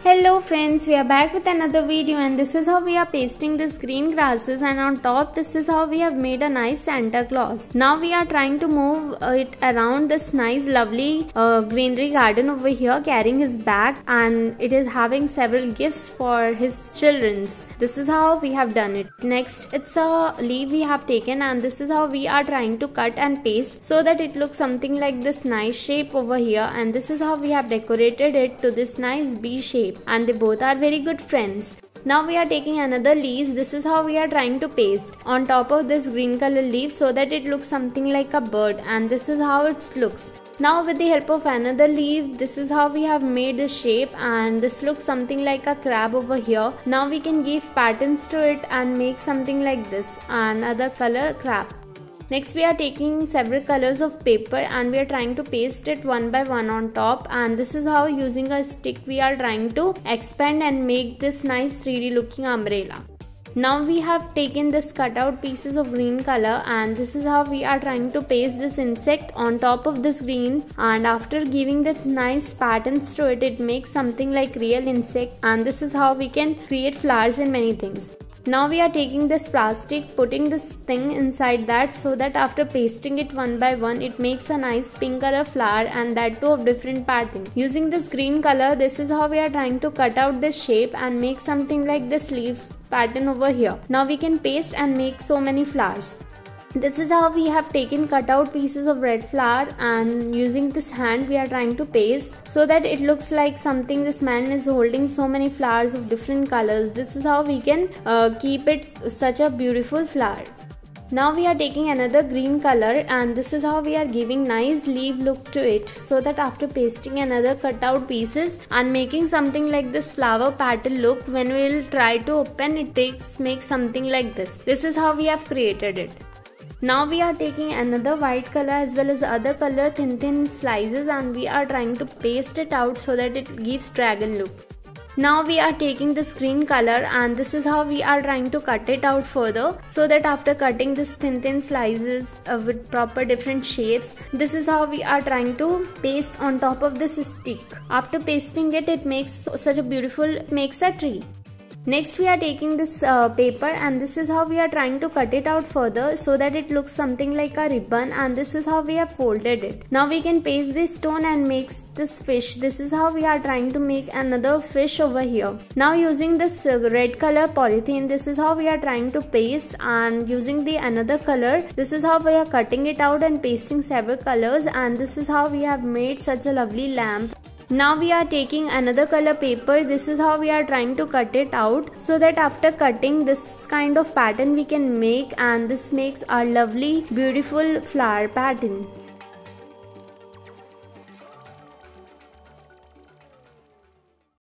Hello friends, we are back with another video and this is how we are pasting this green grasses, and on top this is how we have made a nice Santa Claus. Now we are trying to move it around this nice lovely greenery garden over here, carrying his bag, and it is having several gifts for his children's. This is how we have done it. Next, it's a leaf we have taken and this is how we are trying to cut and paste so that it looks something like this nice shape over here, and this is how we have decorated it to this nice B shape. And they both are very good friends. Now we are taking another leaf. This is how we are trying to paste on top of this green color leaf so that it looks something like a bird, and this is how it looks. Now with the help of another leaf, this is how we have made the shape, and this looks something like a crab over here. Now we can give patterns to it and make something like this, another color crab. Next we are taking several colors of paper and we are trying to paste it one by one on top, and this is how using a stick we are trying to expand and make this nice 3D looking umbrella. Now we have taken this cutout pieces of green color and this is how we are trying to paste this insect on top of this green, and after giving that nice patterns to it, it makes something like real insect, and this is how we can create flowers and many things. Now we are taking this plastic, putting this thing inside that so that after pasting it one by one, it makes a nice pink color flower, and that too of different pattern. Using this green color, this is how we are trying to cut out this shape and make something like this leaf pattern over here. Now we can paste and make so many flowers. This is how we have taken cutout pieces of red flower, and using this hand we are trying to paste so that it looks like something this man is holding so many flowers of different colors. This is how we can keep it such a beautiful flower. Now we are taking another green color and this is how we are giving nice leaf look to it so that after pasting another cutout pieces and making something like this flower pattern look, when we will try to open it makes something like this. This is how we have created it. Now we are taking another white color as well as other color thin slices and we are trying to paste it out so that it gives dragon look. Now we are taking this green color and this is how we are trying to cut it out further so that after cutting this thin slices with proper different shapes, this is how we are trying to paste on top of this stick. After pasting it, it makes such a beautiful, makes a tree. Next we are taking this paper and this is how we are trying to cut it out further so that it looks something like a ribbon, and this is how we have folded it. Now we can paste this stone and make this fish. This is how we are trying to make another fish over here. Now using this red color polythene, this is how we are trying to paste, and using the another color, this is how we are cutting it out and pasting several colors, and this is how we have made such a lovely lamp. Now we are taking another color paper. This is how we are trying to cut it out so that after cutting this kind of pattern we can make, and this makes our lovely beautiful flower pattern.